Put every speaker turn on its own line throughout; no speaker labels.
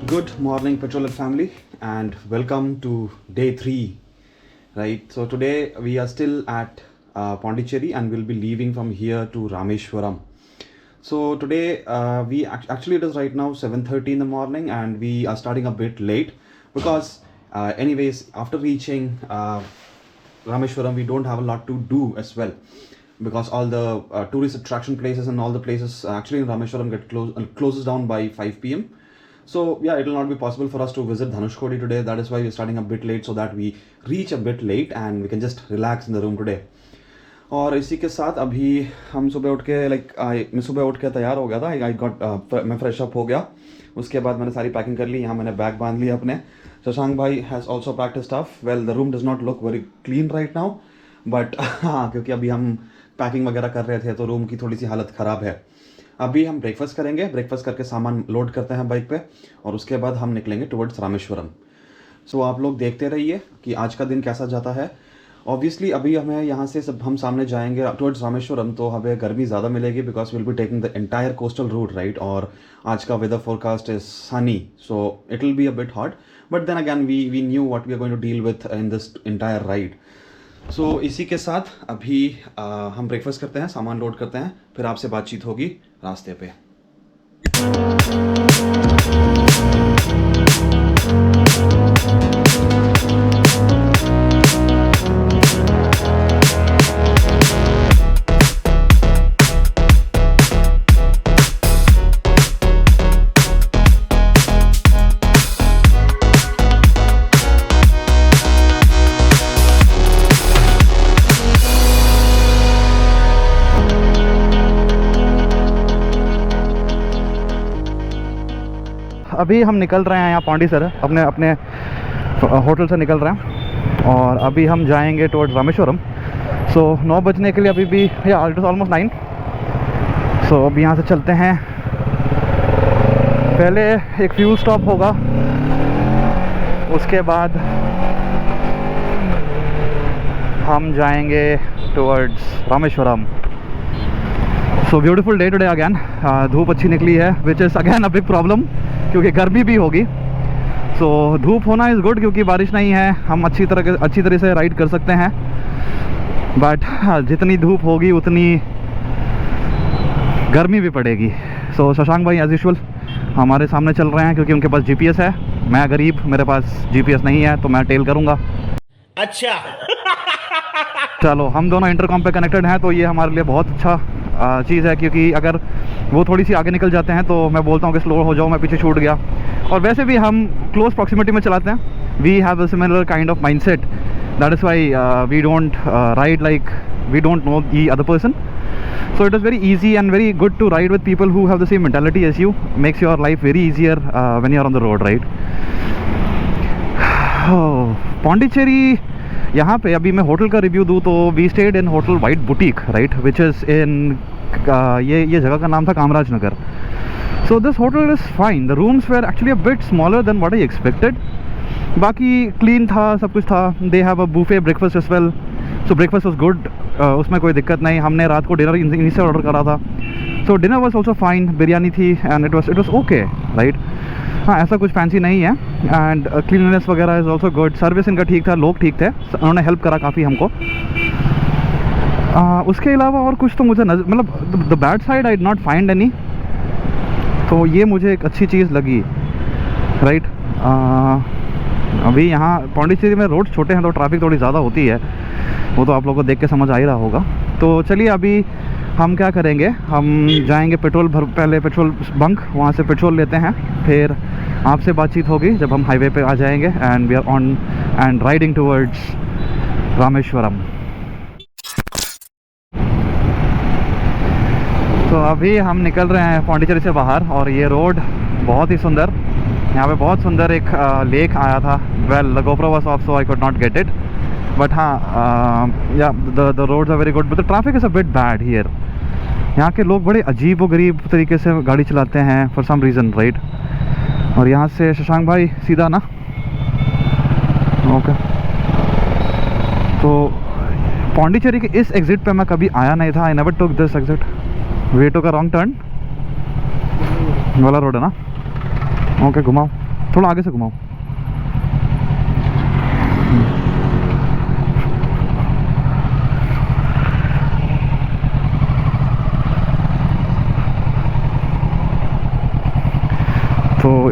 Good morning, Petrolhead family, and welcome to day 3. Right, so today we are still at Pondicherry and we'll be leaving from here to Rameshwaram. So today actually it is right now 7:30 in the morning and we are starting a bit late because anyways after reaching Rameshwaram we don't have a lot to do as well, because all the tourist attraction places and all the places actually in Rameshwaram get closes down by 5 p.m. So yeah, it will not be possible for us to visit Dhanushkodi today. That is why we're starting a bit late, so that we reach a bit late and we can just relax in the room today. और इसी के साथ अभी हम सुबह उठ के मैं सुबह उठ के तैयार हो गया था. आई गॉट मैं फ्रेश अप हो गया. उसके बाद मैंने सारी पैकिंग कर ली. यहाँ मैंने बैग बांध लिया अपने. शशांक भाई has also packed stuff. Well the room does not look very clean right now, but हाँ, क्योंकि अभी हम पैकिंग वगैरह कर रहे थे तो रूम की थोड़ी सी हालत ख़राब है. अभी हम ब्रेकफास्ट करेंगे. ब्रेकफास्ट करके सामान लोड करते हैं बाइक पे और उसके बाद हम निकलेंगे टुवर्ड्स रामेश्वरम. सो आप लोग देखते रहिए कि आज का दिन कैसा जाता है. ऑब्वियसली अभी हमें यहाँ से सब हम सामने जाएंगे टुवर्ड्स रामेश्वरम तो हमें गर्मी ज़्यादा मिलेगी, because will be taking the entire coastal route right. और आज का weather forecast is sunny, so it will be a bit hot, but then again we knew what we are going to deal with in this entire ride. So इसी के साथ अभी हम breakfast करते हैं, सामान लोड करते हैं, फिर आपसे बातचीत होगी रास्ते पे. अभी हम निकल रहे हैं यहाँ पौंडीसर अपने अपने होटल से निकल रहे हैं और अभी हम जाएंगे टुवर्ड्स रामेश्वरम. सो 9 बजने के लिए अभी भी या इट इज़ ऑलमोस्ट 9. सो अब यहाँ से चलते हैं. पहले एक फ्यूल स्टॉप होगा, उसके बाद हम जाएंगे towards Rameswaram. So beautiful day today again. धूप अच्छी निकली है, which is again a big problem क्योंकि गर्मी भी होगी. सो धूप होना इज़ गुड क्योंकि बारिश नहीं है, हम अच्छी तरह से राइड कर सकते हैं. बट जितनी धूप होगी उतनी गर्मी भी पड़ेगी. सो शशांक भाई एज यूजुअल हमारे सामने चल रहे हैं क्योंकि उनके पास जीपीएस है. मैं गरीब, मेरे पास जीपीएस नहीं है तो मैं टेल करूँगा. अच्छा चलो, हम दोनों इंटरकॉम पे कनेक्टेड हैं तो ये हमारे लिए बहुत अच्छा चीज़ है, क्योंकि अगर वो थोड़ी सी आगे निकल जाते हैं तो मैं बोलता हूँ कि स्लो हो जाओ, मैं पीछे छूट गया. और वैसे भी हम क्लोज प्रॉक्सिमिटी में चलाते हैं. We have a similar kind of mindset, that is why we don't ride like we don't know the other person. So it is very easy and very good to ride with people who have the same mentality as you. Makes your life very easier when you are on the road, right? Pondicherry, यहाँ पे अभी मैं hotel का review दूँ तो we stayed in hotel white boutique right, which is in ये जगह का नाम था Kamaraj Nagar. So this hotel is fine. The rooms were actually a bit smaller than what I expected. बाकी क्लीन था, सब कुछ था. They have a buffet breakfast as well. So breakfast was good, उसमें कोई दिक्कत नहीं. हमने रात को डिनर इन्हीं से ऑर्डर करा था. So dinner was also fine. Biryani थी and it was okay right. हाँ, ऐसा कुछ फैंसी नहीं है. एंड क्लीननेस वगैरह इज़ ऑल्सो गुड. सर्विस इनका ठीक था, लोग ठीक थे, उन्होंने हेल्प करा काफ़ी हमको. उसके अलावा और कुछ तो मुझे मतलब the bad side I did not find any. तो ये मुझे एक अच्छी चीज़ लगी राइट. अभी यहाँ पौंडीचेरी में रोड छोटे हैं तो ट्रैफिक थोड़ी ज़्यादा होती है, वो तो आप लोगों को देख के समझ आ ही रहा होगा. तो चलिए अभी हम क्या करेंगे, हम जाएंगे पहले पेट्रोल बंक, वहाँ से पेट्रोल लेते हैं, फिर आपसे बातचीत होगी जब हम हाईवे पे आ जाएंगे. And we are on and riding towards Rameswaram. तो अभी हम निकल रहे हैं पौंडीचेरी से बाहर और ये रोड बहुत ही सुंदर. यहाँ पे बहुत सुंदर एक लेक आया था. Well the GoPro was off so I could not get it, but हाँ yeah the roads are very good but the traffic is a bit bad here. यहाँ के लोग बड़े अजीब व गरीब तरीके से गाड़ी चलाते हैं फॉर सम रीज़न राइट. और यहाँ से शशांक भाई सीधा ना ओके. तो पौंडीचेरी के इस एग्ज़िट पे मैं कभी आया नहीं था. I never took this exit. Way took a wrong turn वाला रोड है ना. ओके घुमाओ. थोड़ा आगे से घुमाओ। तो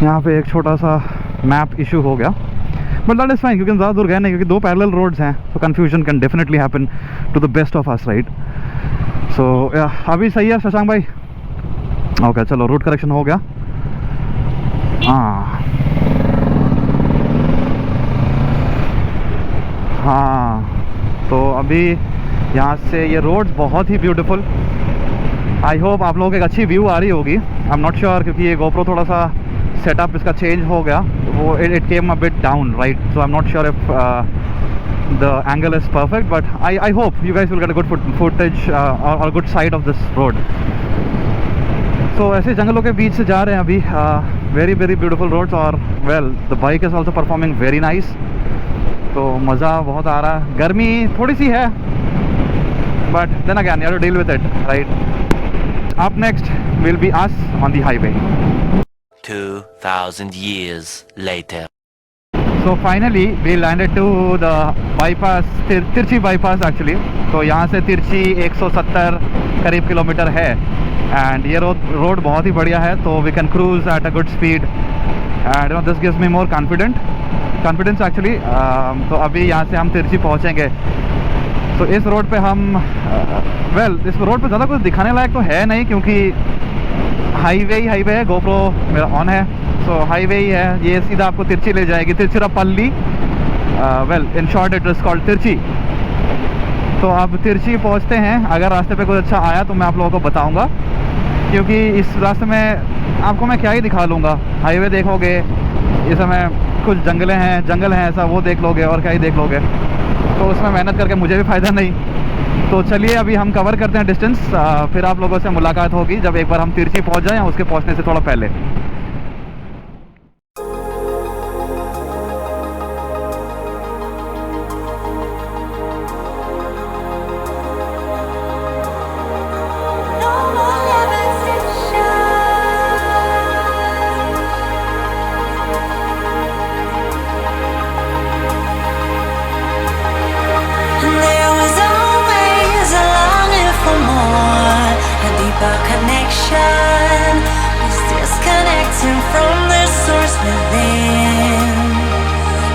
यहाँ पे एक छोटा सा मैप इशू हो गया, बट दैट इज़ फाइन क्योंकि ज़्यादा दूर गए नहीं, क्योंकि 2 पैरेलल रोड्स हैं, तो confusion can definitely happen to the best of us, right. So अभी सही है शशांक भाई? ओके चलो, रूट करेक्शन हो गया। हाँ तो अभी यहाँ से ये रोड्स बहुत ही ब्यूटीफुल। आई होप आप लोगों को एक अच्छी व्यू आ रही होगी। आई एम नॉट श्योर क्योंकि ये GoPro थोड़ा सा सेटअप इसका चेंज हो गया, वो it came a bit down, right. So I am not sure if the angle is perfect, but I hope you guys will get a good footage or good sight of this road. So ऐसे जंगलों के बीच से जा रहे हैं अभी, very beautiful roads, और well the bike is also performing very nice, तो मज़ा बहुत आ रहा है। गर्मी थोड़ी सी है, but then again you have to deal with it, right? Up next will be us on the highway.
2000 years later.
So finally we landed to the bypass, तिरछी bypass actually। तो यहाँ से तिरछी 170 करीब किलोमीटर है, एंड ये road बहुत ही बढ़िया है, तो we can cruise at a good speed, and this gives me more confidence actually. तो अभी यहाँ से हम तिरछी पहुँचेंगे। तो इस रोड पे हम इस रोड पे ज़्यादा कुछ दिखाने लायक तो है नहीं, क्योंकि हाईवे है, GoPro मेरा ऑन है, सो हाईवे ही है। ये सीधा आपको तिरछी ले जाएगी, Tiruchirappalli, in short it is called तिरछी। तो अब तिरछी पहुंचते हैं। अगर रास्ते पे कुछ अच्छा आया तो मैं आप लोगों को बताऊंगा, क्योंकि इस रास्ते में आपको मैं क्या ही दिखा लूँगा। हाईवे देखोगे, इस समय कुछ जंगल हैं ऐसा, वो देख लोगे, और क्या ही देख लोगे, तो उसमें मेहनत करके मुझे भी फ़ायदा नहीं। तो चलिए अभी हम कवर करते हैं डिस्टेंस, फिर आप लोगों से मुलाकात होगी जब एक बार हम तिरछी पहुंच जाएं, उसके पहुंचने से थोड़ा पहले।
Connection is disconnecting from the source within.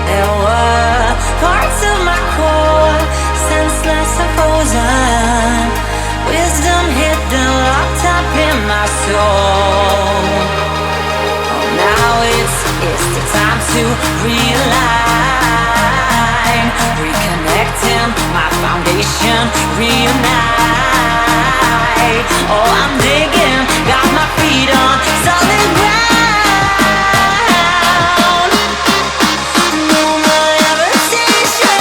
There were parts of my core, senseless and frozen, wisdom hidden, locked up in my soul. Oh, now it's the time to realign, reconnecting my foundation, reunite. Oh, I'm digging, got my feet on solid ground. No more levitation.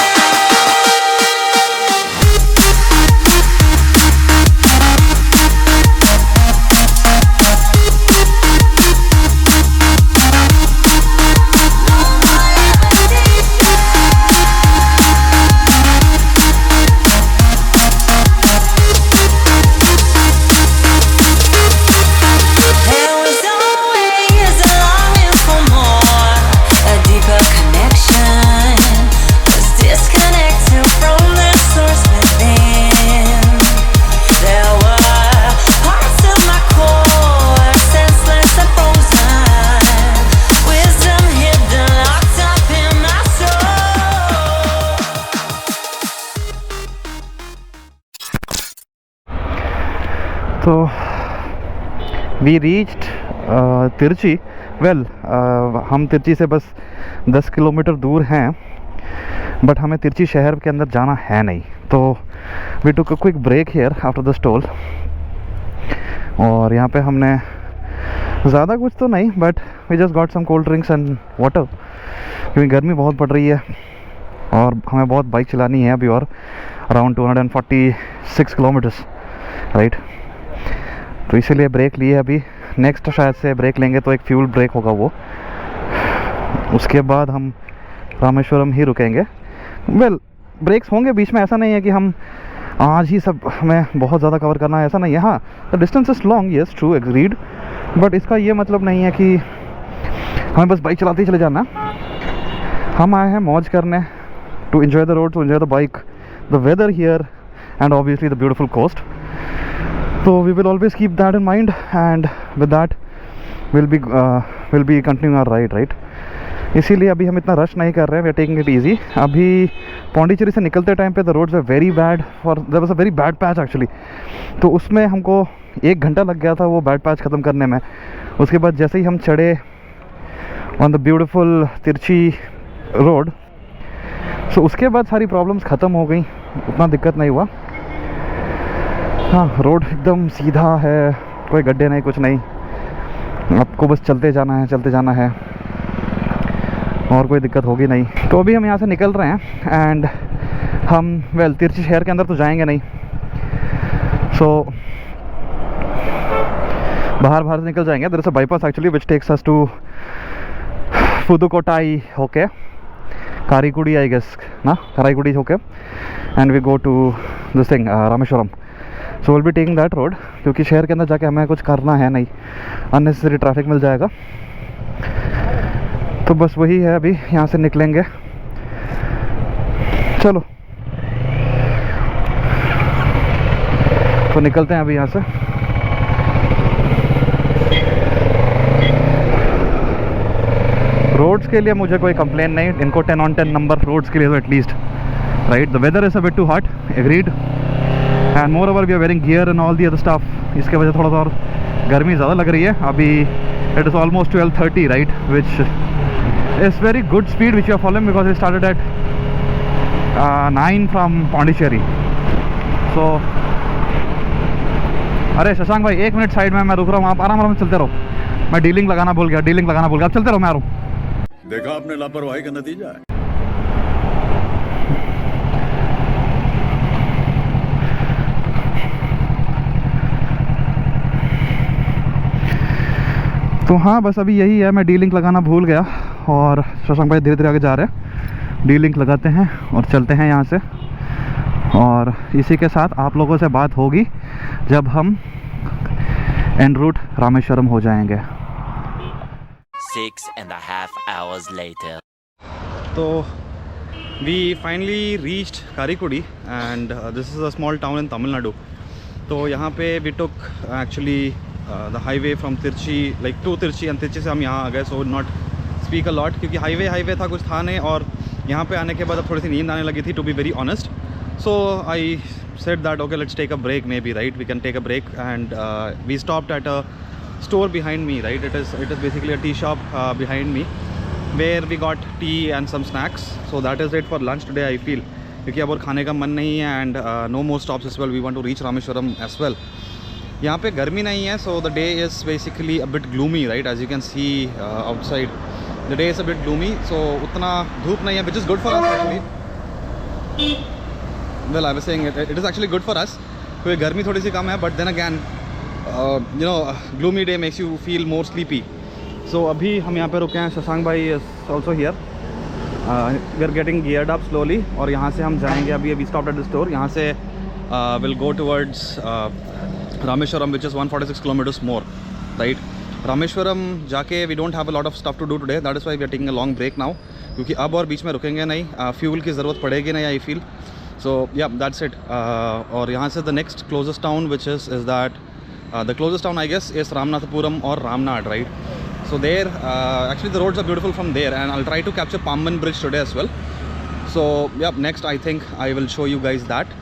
तो we reached तिरछी। हम तिरछी से बस 10 kilometre दूर हैं, but हमें तिरछी शहर के अंदर जाना है नहीं, तो we took a quick break here after the stall. और यहाँ पे हमने ज़्यादा कुछ तो नहीं, but we just got some cold drinks and water, क्योंकि गर्मी बहुत पड़ रही है और हमें बहुत बाइक चलानी है अभी, और अराउंड 246 किलोमीटर्स, राइट। तो इसीलिए ब्रेक लिए अभी। नेक्स्ट शायद से ब्रेक लेंगे तो एक फ्यूल ब्रेक होगा वो, उसके बाद हम रामेश्वरम ही रुकेंगे। ब्रेक्स होंगे बीच में, ऐसा नहीं है कि हम आज ही सब हमें बहुत ज़्यादा कवर करना है, ऐसा नहीं है। हाँ, the distance is long, yes true, agreed, but इसका ये मतलब नहीं है कि हमें बस बाइक चलाते ही चले जाना। हम आए हैं मौज करने, to enjoy the road, to enjoy the bike, the weather here and obviously the beautiful coast. तो we will always keep that in mind and with that will be continuing our ride. इसीलिए अभी हम इतना rush नहीं कर रहे हैं, we are taking it easy. अभी पौंडीचेरी से निकलते टाइम पे the roads are very bad, for there was a very bad patch actually. तो उसमें हमको 1 घंटा लग गया था वो बैड पैच ख़त्म करने में। उसके बाद जैसे ही हम चढ़े ऑन द ब्यूटीफुल तिरछी रोड, सो उसके बाद सारी प्रॉब्लम्स ख़त्म हो गई, उतना दिक्कत नहीं हुआ। हाँ, रोड एकदम सीधा है, कोई गड्ढे नहीं, कुछ नहीं, आपको बस चलते जाना है और कोई दिक्कत होगी नहीं। तो अभी हम यहाँ से निकल रहे हैं एंड हम तिरछी शहर के अंदर तो जाएंगे नहीं, सो बाहर से निकल जाएंगे। There is a bypass actually which takes us to Pudukkottai होके कारीकुड़ी, आई गेस ना, कारीकुड़ी होके, and we go to this thing Rameswaram. So will be taking that road, क्योंकि शहर के अंदर जाके हमें कुछ करना है नहीं, अननेसेसरी ट्रैफिक मिल जाएगा। तो बस वही है, अभी यहाँ से निकलेंगे। चलो तो निकलते हैं अभी यहाँ से। रोड्स के लिए मुझे कोई कंप्लेन नहीं, इनको 10 on 10 नंबर रोड्स के लिए तो at least, right. The weather is a bit too hot, agreed, and moreover we are wearing gear and all the other stuff. इसके वजह थोड़ा सा और गर्मी ज़्यादा लग रही है। अभी it is almost 12:30, right, which is very good speed which you are following, because we started at 9 from Pondicherry. So अरे शशांक भाई, 1 मिनट साइड में, मैं रुक रहा हूँ, आप आराम चलते रहो। मैं डीलिंग लगाना भूल गया, आप चलते रहो, मैं आ रहा हूँ।
देखा आपने लापरवाही का नतीजा है।
तो हाँ, बस अभी यही है, मैं डी लिंक लगाना भूल गया और शशांक भाई धीरे धीरे आगे जा रहे हैं। डी लिंक लगाते हैं और चलते हैं यहाँ से, और इसी के साथ आप लोगों से बात होगी जब हम एन रूट रामेश्वरम हो जाएंगे।
6.5 hours later.
तो we finally reached Karaikudi and this is a small town in Tamil Nadu. तो यहाँ पे we took actually the highway from Trichy, like to Trichy, and Trichy से हम यहाँ आ गए। So not speak a lot, क्योंकि हाईवे था, कुछ था नहीं, और यहाँ पे आने के बाद अब थोड़ी सी नींद आने लगी थी, to be very honest. So I said that okay, let's take a break, maybe, right, we can take a break, and we stopped at a store behind me, right? It is basically a tea shop behind me, where we got tea and some snacks. So that is it for lunch today, I feel, क्योंकि अब और खाने का मन नहीं है, and no more stops as well. We want to reach Rameshwaram as well. यहाँ पे गर्मी नहीं है, so the day is basically a bit gloomy, right? As you can see outside, the day is a bit gloomy, so उतना धूप नहीं है, which is good for us actually. Well, I was saying it is actually good for us, क्योंकि गर्मी थोड़ी सी कम है, but then again, you know, gloomy day makes you feel more sleepy. So अभी हम यहाँ पे रुके हैं, शशांक भाई is also here. We are getting geared up slowly, और यहाँ से हम जाएंगे अभी stopped at the store. यहाँ से we'll go towards Rameshwaram, which is 146 kilometers more, right? Rameshwaram जाके we don't have a lot of stuff to do today. That is why we are taking a long break now, क्योंकि अब और बीच में रुकेंगे नहीं, fuel की ज़रूरत पड़ेगी नहीं, I feel. So yeah, that's it. और यहाँ से the next closest town, which is that the closest town, I guess, is Ramanathapuram or Ramnad, right? So there, actually the roads are beautiful from there, and I'll try to capture Pamban Bridge today as well. So yeah, next I think I will show you guys that.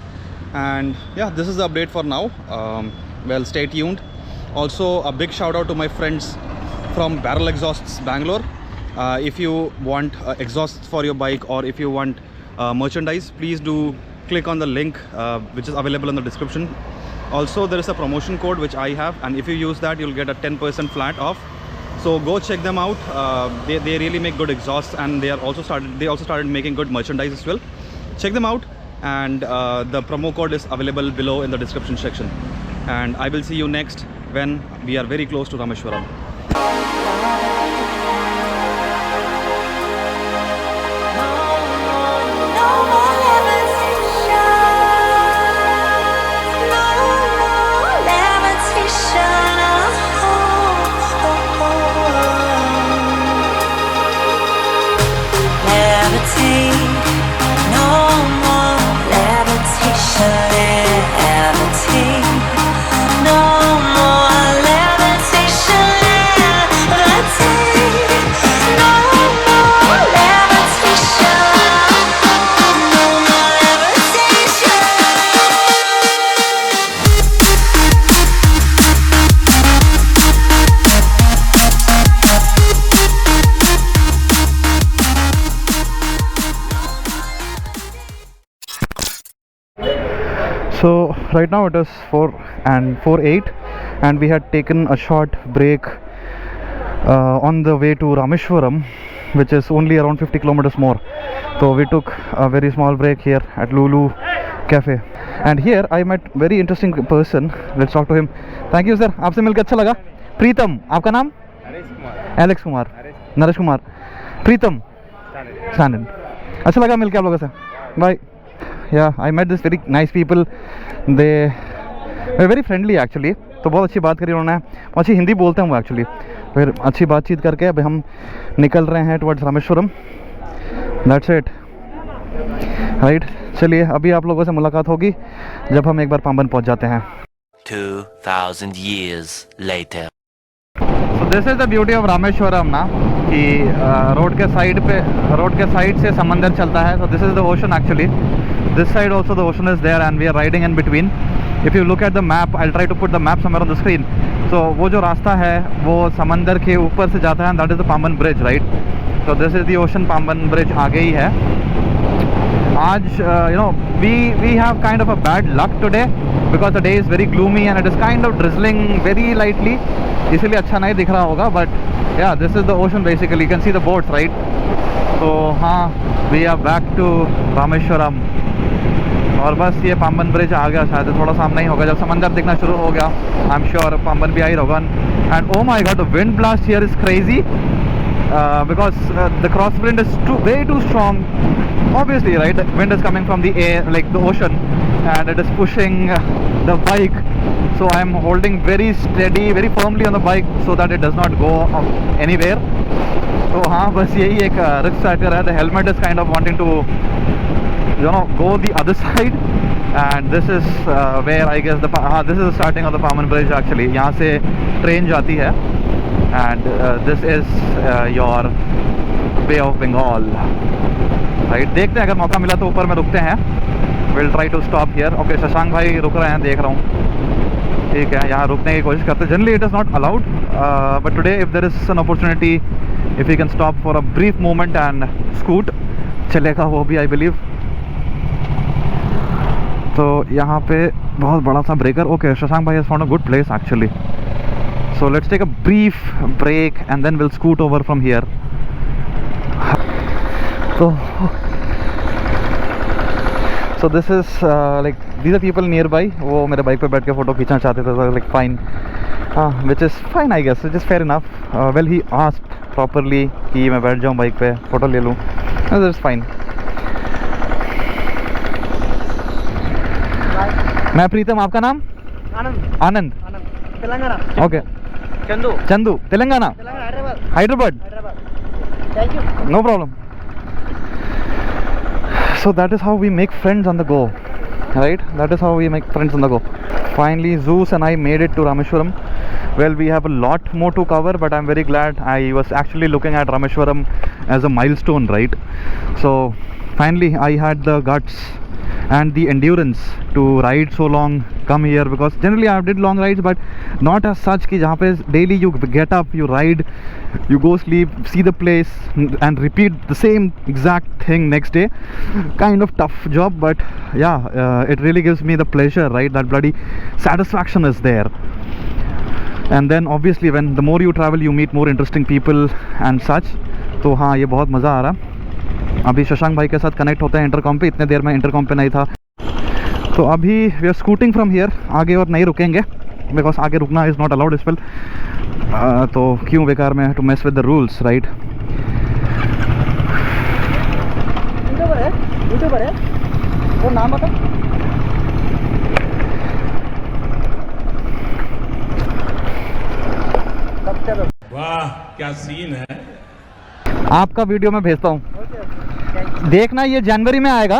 And yeah, this is the update for now. Well, stay tuned. Also, a big shout out to my friends from Barrel Exhausts Bangalore. If you want exhausts for your bike, or if you want merchandise, please do click on the link which is available in the description. Also, there is a promotion code which I have, and if you use that, you'll get a 10% flat off. So go check them out. They really make good exhausts, and they also started making good merchandise as well. Check them out, and the promo code is available below in the description section. And I will see you next when we are very close to Rameshwaram.
So right now it is 4:08 and we had taken a short break on the way to Rameshwaram, which is only around 50 kilometers more. So we took a very small break here at Lulu Cafe, and here I met very interesting person. Let's talk to him. Thank you sir, आपसे मिलकर अच्छा लगा. प्रीतम, आपका नाम? Alex Kumar, Naresh Kumar, प्रीतम सानन. अच्छा लगा मिलकर आप लोगों से. Bye. Yeah, I met this very nice people. They were very friendly actually. तो बहुत अच्छी बात करी उन्होंने, अच्छी हिंदी बोलते हैं वो एक्चुअली. फिर अच्छी बातचीत करके अभी हम निकल रहे हैं towards Rameswaram. That's it, right. चलिए अभी आप लोगों से मुलाकात होगी जब हम एक बार पाम्बन पहुंच जाते हैं.
2000 years later.
So this is the beauty of Rameswaram ना, कि रोड के साइड से समंदर चलता है. So this is the ocean actually. This side also the ocean is there and we are riding in between. If you look at the map, I'll try to put the map somewhere on the screen. So वो जो रास्ता है वो समंदर के ऊपर से जाता है, that is the Pamban Bridge, right? So this is the ocean. Pamban Bridge आगे ही है. आज you know we have kind of a bad luck today because the day is very gloomy and it is kind of drizzling very lightly, इसलिए अच्छा नहीं दिख रहा होगा. But yeah, this is the ocean basically. You can see the boats, right? So हाँ, we are back to Rameswaram. और बस ये पाम्बन ब्रिज आ गया, शायद थोड़ा सामने ही होगा. जब समंदर दिखना शुरू हो गया आई एम श्योर पाम्बन भी आ ही होगा. And oh my God, the wind blast here is crazy because the crosswind is way too strong. Obviously, right, the wind is coming from the air, like the ocean, and it is pushing the bike. So I am holding very steady, very firmly on the bike so that it does not go anywhere. So हाँ, बस यही एक risk factor है. The helmet is kind of wanting to go the other side, and this is where I guess this is the starting of the Pamban Bridge actually. यहाँ से train जाती है and this is your Bay of Bengal, right? देखते हैं, अगर मौका मिला तो ऊपर में रुकते हैं. We'll try to stop here. Okay, Shashank भाई रुक रहे हैं, देख रहा हूँ. ठीक है, यहाँ रुकने की कोशिश करते हैं. Generally it is not allowed, but today if there is an opportunity, if we can stop for a brief moment and scoot, चलेगा वो भी I believe. तो यहाँ पे बहुत बड़ा सा ब्रेकर. ओके, शशांक भाई has found a good place actually. So let's take a brief break and then we'll scoot over from here. So this is like these are people nearby. वो मेरे bike पे बैठ के फ़ोटो खींचना चाहते थे. Like fine, which is fine I guess, which is fair enough. Well, he asked properly कि मैं बैठ जाऊँ बाइक पे फ़ोटो ले लूँ. That's fine. मैं प्रीतम, आपका नाम? Anand.
Telangana.
Okay. Chandu, Telangana. Hyderabad.
Thank you.
No problem. So that is how we make friends on the go, right? That is how we make friends on the go. Finally, Zeus and I made it to Rameshwaram. Well, we have a lot more to cover, but I'm very glad. I was actually looking at Rameshwaram as a milestone, right? So finally I had the guts and the endurance to ride so long, come here, because generally I did long rides but not as such कि जहाँ पे daily you get up, you ride, you go sleep, see the place and repeat the same exact thing next day. Kind of tough job, but yeah, it really gives me the pleasure, right? That bloody satisfaction is there. And then obviously when the more you travel you meet more interesting people and such. तो हाँ, ये बहुत मज़ा आ रहा. अभी शशांक भाई के साथ कनेक्ट होते हैं इंटरकॉम पे. इतने देर में इंटरकॉम पे नहीं था. तो अभी we are scooting from here. आगे और नहीं रुकेंगे बिकॉज आगे रुकना is not allowed as well. तो क्यों बेकार में to mess with the rules, right?
YouTuber है वो, नाम बता.
वाह क्या सीन है.
आपका वीडियो मैं भेजता हूँ. देखना, ये जनवरी में आएगा.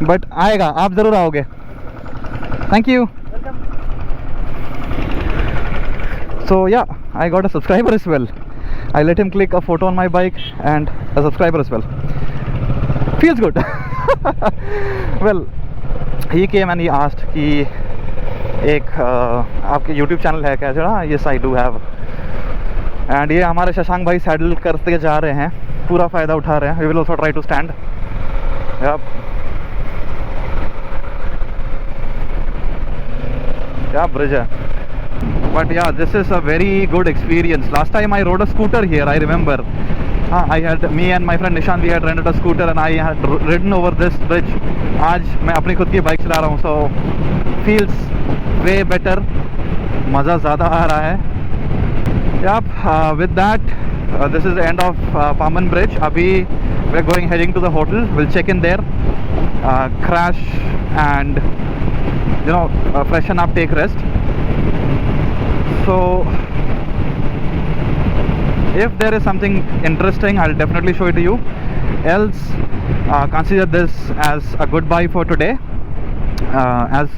बट आएगा, आप ज़रूर आओगे. Thank you. So yeah, I got a subscriber as well. I let him click a photo on my bike and a subscriber as well. Feels good. Well, he came and he asked कि एक आपके YouTube channel है क्या? हाँ, yes I do have. And ये हमारे शशांक भाई saddle करते जा रहे हैं, पूरा फ़ायदा उठा रहे हैं. We will also try to stand. Yep. क्या ब्रिज है. But yeah, this is a very good experience. Last time I rode a scooter here, I remember. Me and my friend Nishan, we had rented a scooter and I had ridden over this bridge. आज मैं अपनी खुद की bike चला रहा हूँ, so feels way better. मज़ा ज़्यादा आ रहा है. Yep, with that, this is the end of Paman Bridge. अभी we're heading to the hotel. We'll check in there, crash and freshen up, take rest. So if there is something interesting, I'll definitely show it to you. Else, consider this as a goodbye for today, as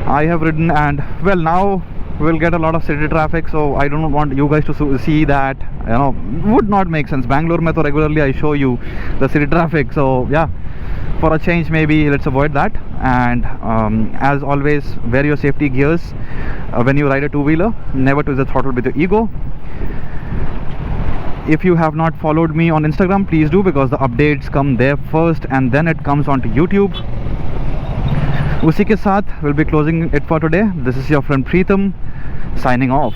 I have ridden, and well, now we'll get a lot of city traffic, so I don't want you guys to see that. Would not make sense. Bangalore mein to regularly I show you the city traffic, so yeah, for a change maybe let's avoid that. And as always, wear your safety gears when you ride a two-wheeler. Never twist the throttle with your ego. If you have not followed me on Instagram, please do, because the updates come there first and then it comes onto YouTube. उसी के साथ we'll be closing it for today. This is your friend Preetham signing off.